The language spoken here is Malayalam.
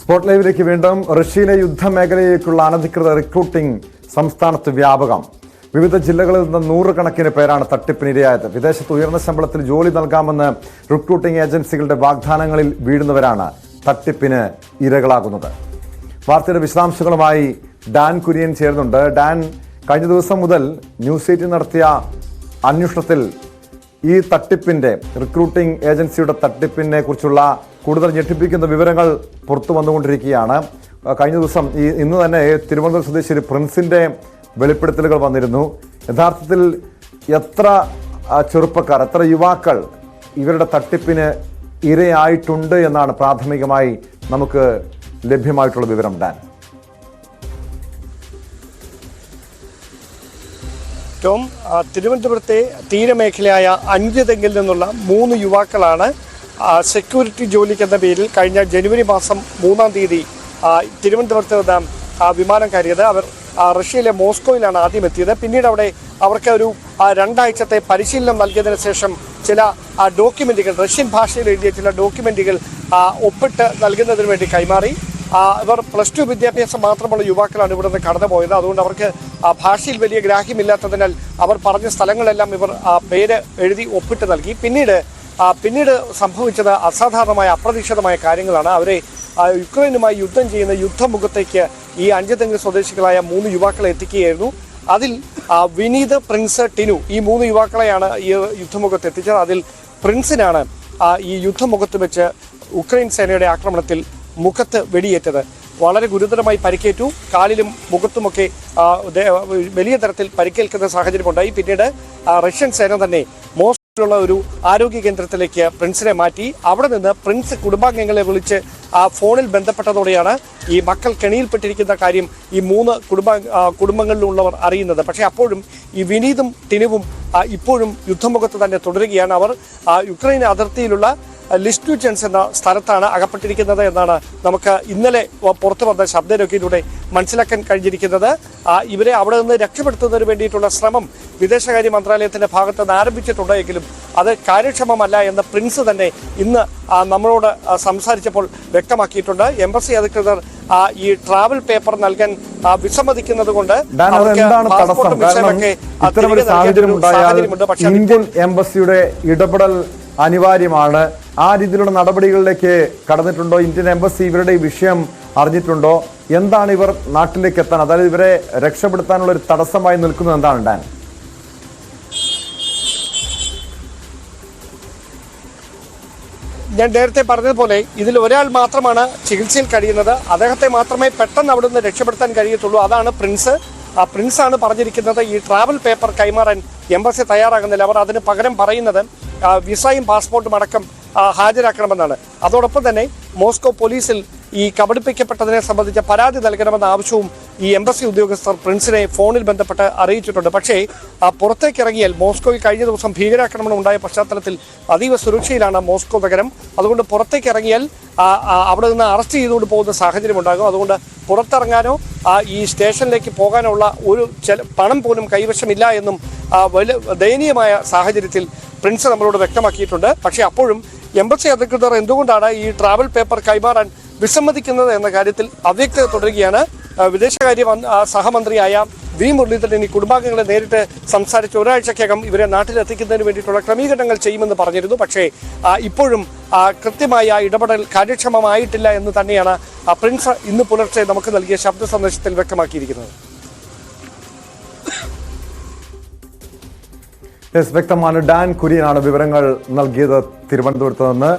സ്പോട്ട് ലൈവിലേക്ക് വീണ്ടും. റഷ്യയിലെ യുദ്ധമേഖലയിലേക്കുള്ള അനധികൃത റിക്രൂട്ടിംഗ് സംസ്ഥാനത്ത് വ്യാപകം. വിവിധ ജില്ലകളിൽ നിന്ന് നൂറുകണക്കിന് പേരാണ് തട്ടിപ്പിനിരയായത്. വിദേശത്ത് ഉയർന്ന ശമ്പളത്തിൽ ജോലി നൽകാമെന്ന് റിക്രൂട്ടിംഗ് ഏജൻസികളുടെ വാഗ്ദാനങ്ങളിൽ വീഴുന്നവരാണ് തട്ടിപ്പിന് ഇരകളാകുന്നത്. വാർത്തയുടെ വിശദാംശങ്ങളുമായി ഡാൻ കുര്യൻ ചേരുന്നുണ്ട്. ഡാൻ, കഴിഞ്ഞ ദിവസം മുതൽ ന്യൂസ് 18 നടത്തിയ അന്വേഷണത്തിൽ ഈ തട്ടിപ്പിന്റെ റിക്രൂട്ടിംഗ് ഏജൻസിയുടെ തട്ടിപ്പിനെ കുറിച്ചുള്ള കൂടുതൽ ഞെട്ടിപ്പിക്കുന്ന വിവരങ്ങൾ പുറത്തു വന്നുകൊണ്ടിരിക്കുകയാണ്. കഴിഞ്ഞ ദിവസം ഇന്ന് തന്നെ തിരുവനന്തപുരം സ്വദേശി ഒരു പ്രിൻസിന്റെ വെളിപ്പെടുത്തലുകൾ വന്നിരുന്നു. യഥാർത്ഥത്തിൽ എത്ര ചെറുപ്പക്കാർ, എത്ര യുവാക്കൾ ഇവരുടെ തട്ടിപ്പിന് ഇരയായിട്ടുണ്ട് എന്നാണ് പ്രാഥമികമായി നമുക്ക് ലഭ്യമായിട്ടുള്ള വിവരം. ഡാൻ, തിരുവനന്തപുരത്തെ തീരമേഖലയായ അഞ്ചുതെങ്ങിൽ നിന്നുള്ള 3 യുവാക്കളാണ് സെക്യൂരിറ്റി ജോലിക്കെന്ന പേരിൽ കഴിഞ്ഞ ജനുവരി മാസം 3-ാം തീയതി തിരുവനന്തപുരത്ത് നിന്ന് വിമാനം കയറിയത്. അവർ റഷ്യയിലെ മോസ്കോയിലാണ് ആദ്യം എത്തിയത്. പിന്നീട് അവർക്ക് ഒരു 2 ആഴ്ചത്തെ പരിശീലനം നൽകിയതിനു ശേഷം ചില ഡോക്യുമെന്റുകൾ, റഷ്യൻ ഭാഷയിൽ എഴുതിയ ചില ഡോക്യുമെന്റുകൾ ഒപ്പിട്ട് നൽകുന്നതിന് വേണ്ടി കൈമാറി. ഇവർ +2 വിദ്യാഭ്യാസം മാത്രമുള്ള യുവാക്കളാണ് ഇവിടെ നിന്ന് കടന്നുപോയത്. അതുകൊണ്ട് അവർക്ക് ഭാഷയിൽ വലിയ ഗ്രാഹ്യമില്ലാത്തതിനാൽ അവർ പറഞ്ഞ സ്ഥലങ്ങളെല്ലാം ഇവർ പേര് എഴുതി ഒപ്പിട്ട് നൽകി. പിന്നീട് സംഭവിച്ചത് അസാധാരണമായ അപ്രതീക്ഷിതമായ കാര്യങ്ങളാണ്. അവരെ യുക്രൈനുമായി യുദ്ധം ചെയ്യുന്ന യുദ്ധമുഖത്തേക്ക് ഈ അഞ്ചുതെങ്ങ് സ്വദേശികളായ 3 യുവാക്കളെ എത്തിക്കുകയായിരുന്നു. അതിൽ വിനീത്, പ്രിൻസ്, ടിനു, ഈ 3 യുവാക്കളെയാണ് ഈ യുദ്ധമുഖത്ത് എത്തിച്ചത്. അതിൽ പ്രിൻസിനാണ് ഈ യുദ്ധമുഖത്ത് വെച്ച് ഉക്രൈൻ സേനയുടെ ആക്രമണത്തിൽ മുഖത്ത് വെടിയേറ്റത്. വളരെ ഗുരുതരമായി പരിക്കേറ്റു. കാലിലും മുഖത്തുമൊക്കെ വലിയ തരത്തിൽ പരിക്കേൽക്കുന്ന സാഹചര്യമുണ്ടായി. പിന്നീട് റഷ്യൻ സേന തന്നെ മോസ്കോയിലുള്ള ഒരു ആരോഗ്യ കേന്ദ്രത്തിലേക്ക് പ്രിൻസിനെ മാറ്റി. അവിടെ നിന്ന് പ്രിൻസ് കുടുംബാംഗങ്ങളെ വിളിച്ച് ഫോണിൽ ബന്ധപ്പെട്ടതോടെയാണ് ഈ മക്കൾ കെണിയിൽപ്പെട്ടിരിക്കുന്ന കാര്യം ഈ 3 കുടുംബങ്ങളിലുള്ളവർ അറിയുന്നത്. പക്ഷേ അപ്പോഴും ഈ വിനീതും ടിനുവും ഇപ്പോഴും യുദ്ധമുഖത്ത് തന്നെ തുടരുകയാണ്. അവർ യുക്രൈൻ അതിർത്തിയിലുള്ള ലിസ്റ്റുചൻസ് എന്ന സ്ഥലത്താണ് അകപ്പെട്ടിരിക്കുന്നത് എന്നാണ് നമുക്ക് ഇന്നലെ പുറത്തു വന്ന ശബ്ദരേഖയിലൂടെ മനസ്സിലാക്കാൻ കഴിഞ്ഞിരിക്കുന്നത്. ഇവരെ അവിടെ നിന്ന് രക്ഷപ്പെടുത്തുന്നതിന് വേണ്ടിയിട്ടുള്ള ശ്രമം വിദേശകാര്യ മന്ത്രാലയത്തിന്റെ ഭാഗത്ത് നിന്ന് ആരംഭിച്ചിട്ടുണ്ടെങ്കിലും അത് കാര്യക്ഷമമല്ല എന്ന് പ്രിൻസ് തന്നെ ഇന്ന് നമ്മളോട് സംസാരിച്ചപ്പോൾ വ്യക്തമാക്കിയിട്ടുണ്ട്. എംബസി അധികൃതർ ഈ ട്രാവൽ പേപ്പർ നൽകാൻ വിസമ്മതിക്കുന്നത് കൊണ്ട് ഇന്ത്യൻ എംബസിയുടെ ഇടപെടൽ അനിവാര്യമാണ്. ആ രീതിയിലുള്ള നടപടികളിലേക്ക് കടന്നിട്ടുണ്ടോ? ഇന്ത്യൻ എംബസി ഇവരുടെ ഈ വിഷയം അറിഞ്ഞിട്ടുണ്ടോ? എന്താണ് ഇവർ നാട്ടിലേക്ക് എത്താൻ, അതായത് ഇവരെ രക്ഷപ്പെടുത്താനുള്ള ഒരു തടസ്സമായി നിൽക്കുന്നത് എന്താണ്? ഡാൻ, ഞാൻ നേരത്തെ പറഞ്ഞതുപോലെ ഇതിൽ ഒരാൾ മാത്രമാണ് ചികിത്സയിൽ കഴിയുന്നത്. അദ്ദേഹത്തെ മാത്രമേ പെട്ടെന്ന് അവിടെ നിന്ന് രക്ഷപ്പെടുത്താൻ കഴിയത്തുള്ളൂ. അതാണ് പ്രിൻസ്. പ്രിൻസാണ് പറഞ്ഞിരിക്കുന്നത് ഈ ട്രാവൽ പേപ്പർ കൈമാറാൻ എംബസി തയ്യാറാകുന്നില്ല. അവർ അതിന് പകരം പറയുന്നത് വിസയും പാസ്പോർട്ടും അടക്കം ഹാജരാക്കണമെന്നാണ്. അതോടൊപ്പം തന്നെ മോസ്കോ പോലീസിൽ ഈ കബളിപ്പിക്കപ്പെട്ടതിനെ സംബന്ധിച്ച പരാതി നൽകണമെന്ന ആവശ്യവും ഈ എംബസി ഉദ്യോഗസ്ഥർ പ്രിൻസിനെ ഫോണിൽ ബന്ധപ്പെട്ട് അറിയിച്ചിട്ടുണ്ട്. പക്ഷേ പുറത്തേക്ക് ഇറങ്ങിയാൽ മോസ്കോയിൽ കഴിഞ്ഞ ദിവസം ഭീകരാക്രമണം ഉണ്ടായ പശ്ചാത്തലത്തിൽ അതീവ സുരക്ഷയിലാണ് മോസ്കോ നഗരം. അതുകൊണ്ട് പുറത്തേക്ക് ഇറങ്ങിയാൽ അവിടെ നിന്ന് അറസ്റ്റ് ചെയ്തുകൊണ്ട് പോകുന്ന സാഹചര്യം ഉണ്ടാകും. അതുകൊണ്ട് പുറത്തിറങ്ങാനോ ഈ സ്റ്റേഷനിലേക്ക് പോകാനുള്ള ഒരു പണം പോലും കൈവശമില്ല എന്നും വലിയ ദയനീയമായ സാഹചര്യത്തിൽ പ്രിൻസ് നമ്മളോട് വ്യക്തമാക്കിയിട്ടുണ്ട്. പക്ഷേ അപ്പോഴും എംബസി അധികൃതർ എന്തുകൊണ്ടാണ് ഈ ട്രാവൽ പേപ്പർ കൈമാറാൻ വിസമ്മതിക്കുന്നത് എന്ന കാര്യത്തിൽ അവ്യക്തത തുടരുകയാണ്. വിദേശകാര്യ സഹമന്ത്രിയായ വി മുരളീധരൻ ഈ കുടുംബാംഗങ്ങളെ നേരിട്ട് സംസാരിച്ച് ഒരാഴ്ചക്കകം ഇവരെ നാട്ടിലെത്തിക്കുന്നതിന് വേണ്ടിയിട്ടുള്ള ക്രമീകരണങ്ങൾ ചെയ്യുമെന്ന് പറഞ്ഞിരുന്നു. പക്ഷേ ഇപ്പോഴും കൃത്യമായ ഇടപെടൽ കാര്യക്ഷമമായിട്ടില്ല എന്ന് തന്നെയാണ് പ്രിൻസ് ഇന്ന് പുലർച്ചെ നമുക്ക് നൽകിയ ശബ്ദ സന്ദേശത്തിൽ വ്യക്തമാക്കിയിരിക്കുന്നത്. വ്യക്തമാണ്. ഡാൻ കുര്യനാണ് വിവരങ്ങൾ നൽകിയത് തിരുവനന്തപുരത്ത് നിന്ന്.